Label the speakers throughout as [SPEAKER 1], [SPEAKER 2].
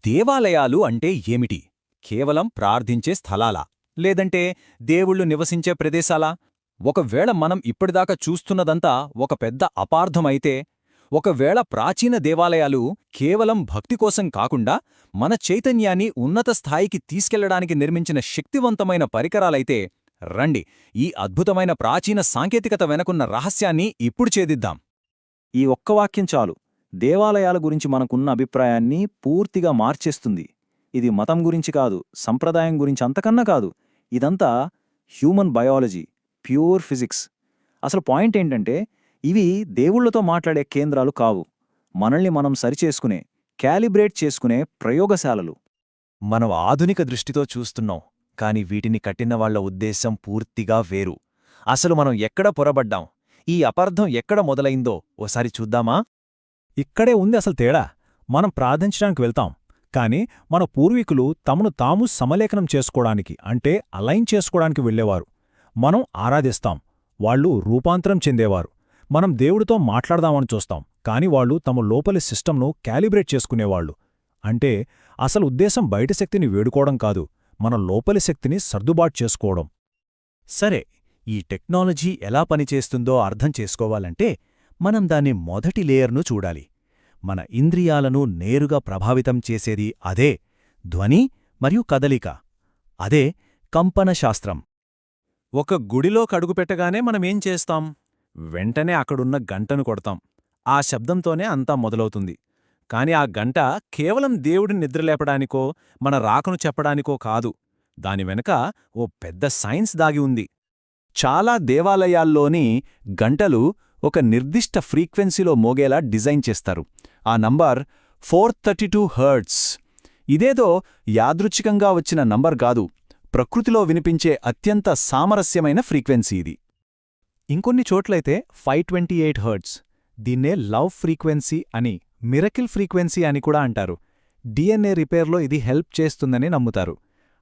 [SPEAKER 1] దేవాలయాలు అంటే ఏమిటి? కేవలం ప్రార్థించే స్థలాలా? లేదంటే దేవుళ్ళు నివసించే ప్రదేశాలా? ఒకవేళ మనం ఇప్పటిదాకా చూస్తున్నదంతా ఒక పెద్ద అపార్థమైతే, ఒకవేళ ప్రాచీన దేవాలయాలు కేవలం భక్తి కోసం కాకుండా మన చైతన్యాన్ని ఉన్నత స్థాయికి తీసుకెళ్లడానికి నిర్మించిన శక్తివంతమైన పరికరాలైతే, రండి ఈ అద్భుతమైన ప్రాచీన సాంకేతికత వెనకున్న రహస్యాన్ని ఇప్పుడు ఛేదిద్దాం.
[SPEAKER 2] ఈ ఒక్క వాక్యం చాలు దేవాలయాల గురించి మనకున్న అభిప్రాయాన్ని పూర్తిగా మార్చేస్తుంది. ఇది మతం గురించి కాదు, సంప్రదాయం గురించి అంతకన్నా కాదు. ఇదంతా హ్యూమన్ బయాలజీ, ప్యూర్ ఫిజిక్స్. అసలు పాయింట్ ఏంటంటే, ఇవి దేవుళ్లతో మాట్లాడే కేంద్రాలు కావు, మనల్ని మనం సరిచేసుకునే, క్యాలిబ్రేట్ చేసుకునే ప్రయోగశాలలు.
[SPEAKER 1] మనం ఆధునిక దృష్టితో చూస్తున్నాం, కాని వీటిని కట్టినవాళ్ల ఉద్దేశం పూర్తిగా వేరు. అసలు మనం ఎక్కడ పొరబడ్డాం? ఈ అపార్థం ఎక్కడ మొదలైందో ఓసారి చూద్దామా?
[SPEAKER 3] ఇక్కడే ఉంది అసలు తేడా. మనం ప్రార్థించడానికి వెళ్తాం, కాని మన పూర్వీకులు తమను తాము సమలేఖనం చేసుకోవడానికి, అంటే అలైన్ చేసుకోవడానికి వెళ్లేవారు. మనం ఆరాధిస్తాం, వాళ్ళు రూపాంతరం చెందేవారు. మనం దేవుడితో మాట్లాడదామని చూస్తాం, కాని వాళ్ళు తమ లోపలి సిస్టమ్ను క్యాలిబ్రేట్ చేసుకునేవాళ్లు. అంటే అసలు ఉద్దేశం బయట శక్తిని వేడుకోవడం కాదు, మన లోపలి శక్తిని సర్దుబాటు చేసుకోవడం.
[SPEAKER 1] సరే, ఈ టెక్నాలజీ ఎలా పనిచేస్తుందో అర్థం చేసుకోవాలంటే మనం దాని మొదటి లేయర్ను చూడాలి. మన ఇంద్రియాలను నేరుగా ప్రభావితం చేసేది అదే ధ్వని మరియు కదలిక. అదే కంపనశాస్త్రం. ఒక గుడిలో కడుగుపెట్టగానే మనమేం చేస్తాం? వెంటనే అక్కడున్న గంటను కొడతాం. ఆ శబ్దంతోనే అంతా మొదలవుతుంది. కాని ఆ గంట కేవలం దేవుడిని నిద్రలేపడానికో, మన రాకను చెప్పడానికో కాదు. దాని వెనక ఓ పెద్ద సైన్స్ దాగి ఉంది. చాలా దేవాలయాల్లోని గంటలు ఒక నిర్దిష్ట ఫ్రీక్వెన్సీలో మోగేలా డిజైన్ చేస్తారు. ఆ నంబర్ 432 హెర్ట్జ్. ఇదేదో యాదృచ్ఛికంగా వచ్చిన నంబర్ కాదు, ప్రకృతిలో వినిపించే అత్యంత సామరస్యమైన ఫ్రీక్వెన్సీ ఇది.
[SPEAKER 3] ఇంకొన్ని చోట్లయితే 528 హెర్ట్జ్. దీన్నే లవ్ ఫ్రీక్వెన్సీ అని, మిరకిల్ ఫ్రీక్వెన్సీ అని కూడా అంటారు. డిఎన్ఏ రిపేర్లో ఇది హెల్ప్ చేస్తుందని నమ్ముతారు.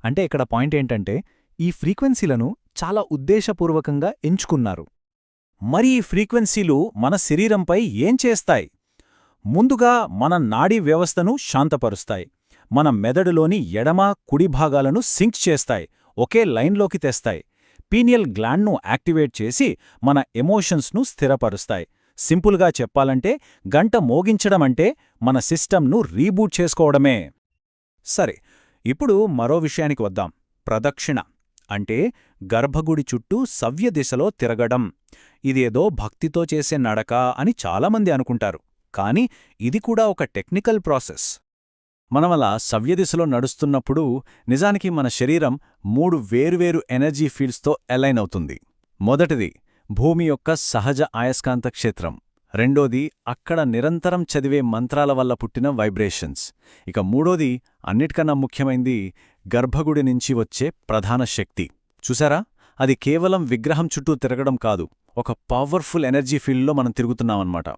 [SPEAKER 3] అంటే ఇక్కడ పాయింట్ ఏంటంటే, ఈ ఫ్రీక్వెన్సీలను చాలా ఉద్దేశపూర్వకంగా ఎంచుకున్నారు.
[SPEAKER 1] మరి ఈ ఫ్రీక్వెన్సీలు మన శరీరంపై ఏం చేస్తాయి? ముందుగా మన నాడీ వ్యవస్థను శాంతపరుస్తాయి. మన మెదడులోని ఎడమ కుడి భాగాలను సింక్ చేస్తాయి, ఒకే లైన్లోకి తెస్తాయి. పీనియల్ గ్లాండ్ను యాక్టివేట్ చేసి మన ఎమోషన్స్ను స్థిరపరుస్తాయి. సింపుల్గా చెప్పాలంటే గంట మోగించడమంటే మన సిస్టమ్ను రీబూట్ చేసుకోవడమే. సరే, ఇప్పుడు మరో విషయానికి వద్దాం. ప్రదక్షిణ అంటే గర్భగుడి చుట్టూ సవ్యదిశలో తిరగడం. ఇదేదో భక్తితో చేసే నడక అని చాలామంది అనుకుంటారు. కాని ఇది కూడా ఒక టెక్నికల్ ప్రాసెస్. మనమలా సవ్యదిశలో నడుస్తున్నప్పుడు నిజానికి మన శరీరం 3 వేర్వేరు ఎనర్జీ ఫీల్డ్స్తో అలైన్ అవుతుంది. మొదటిది భూమి యొక్క సహజ అయస్కాంత క్షేత్రం. రెండోది అక్కడ నిరంతరం చదివే మంత్రాల వల్ల పుట్టిన వైబ్రేషన్స్. ఇక మూడోది, అన్నిటికన్నా ముఖ్యమైంది, గర్భగుడి నుంచి వచ్చే ప్రధాన శక్తి. చూసారా, అది కేవలం విగ్రహం చుట్టూ తిరగడం కాదు, ఒక పవర్ఫుల్ ఎనర్జీ ఫీల్డ్లో మనం తిరుగుతున్నామన్నమాట.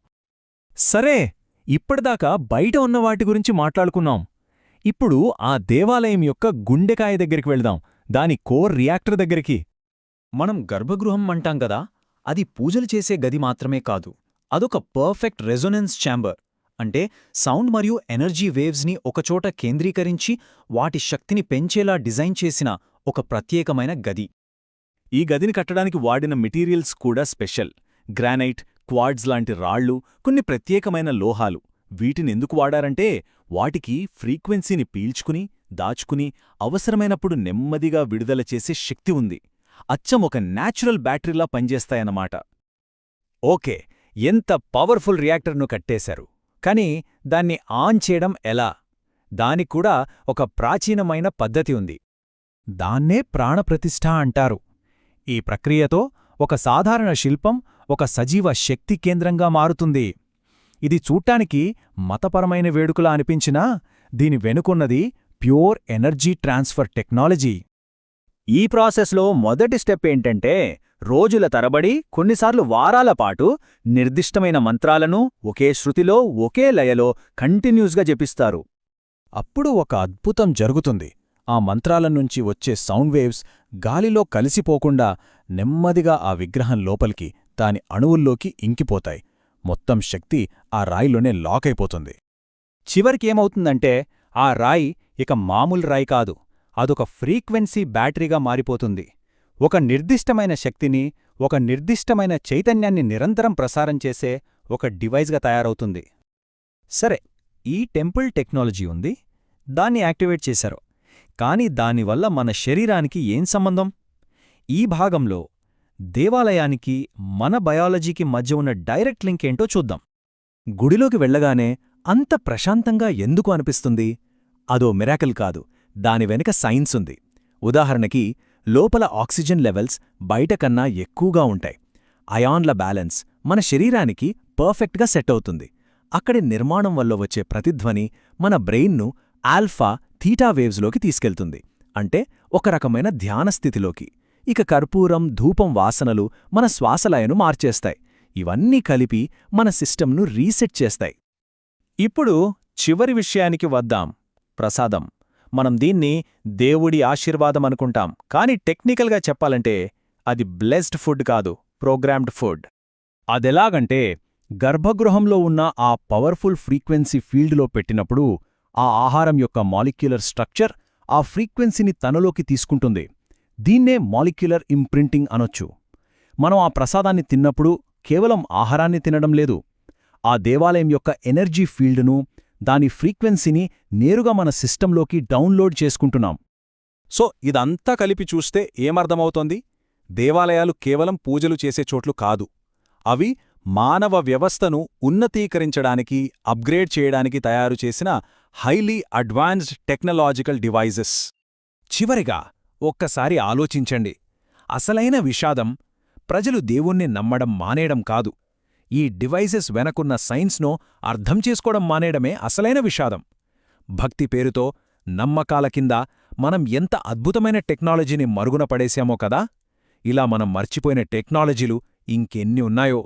[SPEAKER 3] సరే, ఇప్పటిదాకా బయట ఉన్న వాటి గురించి మాట్లాడుకున్నాం. ఇప్పుడు ఆ దేవాలయం యొక్క గుండెకాయ దగ్గరికి వెళ్దాం, దాని కోర్ రియాక్టర్ దగ్గరికి.
[SPEAKER 1] మనం గర్భగృహం అంటాం గదా, అది పూజలు చేసే గది మాత్రమే కాదు, అదొక పర్ఫెక్ట్ రెజొనెన్స్ ఛాంబర్. అంటే సౌండ్ మరియు ఎనర్జీ వేవ్స్ని ఒకచోట కేంద్రీకరించి వాటి శక్తిని పెంచేలా డిజైన్ చేసిన ఒక ప్రత్యేకమైన గది. ఈ గదిని కట్టడానికి వాడిన మెటీరియల్స్ కూడా స్పెషల్. గ్రానైట్, క్వార్ట్జ్ లాంటి రాళ్లు, కొన్ని ప్రత్యేకమైన లోహాలు. వీటినెందుకు వాడారంటే వాటికి ఫ్రీక్వెన్సీని పీల్చుకుని, దాచుకుని అవసరమైనప్పుడు నెమ్మదిగా విడుదల చేసే శక్తి ఉంది. అచ్చం ఒక న్యాచురల్ బ్యాటరీలా పనిచేస్తాయన్నమాట. ఓకే, ఎంత పవర్ఫుల్ రియాక్టర్ను కట్టేశారు, కాని దాన్ని ఆన్ చేయడం ఎలా? దానిక్కూడా ఒక ప్రాచీనమైన పద్ధతి ఉంది.
[SPEAKER 3] దాన్నే ప్రాణప్రతిష్ఠ అంటారు. ఈ ప్రక్రియతో ఒక సాధారణ శిల్పం ఒక సజీవ శక్తి కేంద్రంగా మారుతుంది. ఇది చూడ్డానికి మతపరమైన వేడుకలా అనిపించినా దీని వెనుకున్నది ప్యూర్ ఎనర్జీ ట్రాన్స్ఫర్ టెక్నాలజీ.
[SPEAKER 1] ఈ ప్రాసెస్లో మొదటి స్టెప్ ఏంటంటే, రోజుల తరబడి, కొన్నిసార్లు వారాల పాటు నిర్దిష్టమైన మంత్రాలను ఒకే శృతిలో, ఒకే లయలో కంటిన్యూస్గా జపిస్తారు.
[SPEAKER 3] అప్పుడు ఒక అద్భుతం జరుగుతుంది. ఆ మంత్రాల నుంచి వచ్చే సౌండ్ వేవ్స్ గాలిలో కలిసిపోకుండా నెమ్మదిగా ఆ విగ్రహం లోపలికి, దాని అణువుల్లోకి ఇంకిపోతాయి. మొత్తం శక్తి ఆ రాయిలోనే లాక్ అయిపోతుంది.
[SPEAKER 1] చివరికేమవుతుందంటే ఆ రాయి ఇక మామూలు రాయి కాదు, అదొక ఫ్రీక్వెన్సీ బ్యాటరీగా మారిపోతుంది. ఒక నిర్దిష్టమైన శక్తిని, ఒక నిర్దిష్టమైన చైతన్యాన్ని నిరంతరం ప్రసారం చేసే ఒక డివైస్గా తయారవుతుంది.
[SPEAKER 3] సరే, ఈ టెంపుల్ టెక్నాలజీ ఉంది, దాన్ని యాక్టివేట్ చేశారు. కాని దానివల్ల మన శరీరానికి ఏం సంబంధం? ఈ భాగంలో దేవాలయానికి మన బయాలజీకి మధ్య ఉన్న డైరెక్ట్ లింక్ ఏంటో చూద్దాం. గుడిలోకి వెళ్ళగానే అంత ప్రశాంతంగా ఎందుకు అనిపిస్తుంది? అదో మిరాకిల్ కాదు, దాని వెనుక సైన్స్ ఉంది. ఉదాహరణకి, లోపల ఆక్సిజన్ లెవెల్స్ బయటకన్నా ఎక్కువగా ఉంటాయి. అయాన్ల బ్యాలెన్స్ మన శరీరానికి పర్ఫెక్ట్గా సెట్ అవుతుంది. అక్కడి నిర్మాణం వల్ల వచ్చే ప్రతిధ్వని మన బ్రెయిన్ను ఆల్ఫా, థీటా వేవ్స్లోకి తీసుకెళ్తుంది, అంటే ఒక రకమైన ధ్యానస్థితిలోకి. ఇక కర్పూరం, ధూపం వాసనలు మన శ్వాసలయను మార్చేస్తాయి. ఇవన్నీ కలిపి మన సిస్టమ్ను రీసెట్ చేస్తాయి.
[SPEAKER 1] ఇప్పుడు చివరి విషయానికి వద్దాం, ప్రసాదం. మనం దీన్ని దేవుడి ఆశీర్వాదం అనుకుంటాం, కానీ టెక్నికల్గా చెప్పాలంటే అది బ్లెస్డ్ ఫుడ్ కాదు, ప్రోగ్రామ్డ్ ఫుడ్. అదెలాగంటే, గర్భగృహంలో ఉన్న ఆ పవర్ఫుల్ ఫ్రీక్వెన్సీ ఫీల్డ్లో పెట్టినప్పుడు ఆ ఆహారం యొక్క మాలిక్యులర్ స్ట్రక్చర్ ఆ ఫ్రీక్వెన్సీని తనలోకి తీసుకుంటుంది. దీన్నే మాలిక్యులర్ ఇంప్రింటింగ్ అనొచ్చు. మనం ఆ ప్రసాదాన్ని తిన్నప్పుడు కేవలం ఆహారాన్ని తినడం లేదు, ఆ దేవాలయం యొక్క ఎనర్జీ ఫీల్డ్ను, దాని ఫ్రీక్వెన్సీని నేరుగా మన సిస్టంలోకి డౌన్లోడ్ చేసుకుంటున్నాం.
[SPEAKER 4] సో ఇదంతా కలిపి చూస్తే ఏమర్థమవుతోంది? దేవాలయాలు కేవలం పూజలు చేసే చోట్లు కాదు, అవి మానవ వ్యవస్థను ఉన్నతీకరించడానికి, అప్గ్రేడ్ చేయడానికి తయారుచేసిన హైలీ అడ్వాన్స్డ్ టెక్నాలజికల్ డివైజెస్. చివరిగా ఒక్కసారి ఆలోచించండి. అసలైన విషాదం ప్రజలు దేవుణ్ణి నమ్మడం మానేయడం కాదు, ఈ డివైజెస్ వెనకున్న సైన్స్ను అర్థం చేసుకోవడం మానేయడమే అసలైన విషాదం. భక్తి పేరుతో, నమ్మకాల కింద మనం ఎంత అద్భుతమైన టెక్నాలజీని మరుగున పడేశామో కదా. ఇలా మనం మర్చిపోయిన టెక్నాలజీలు ఇంకెన్ని ఉన్నాయో.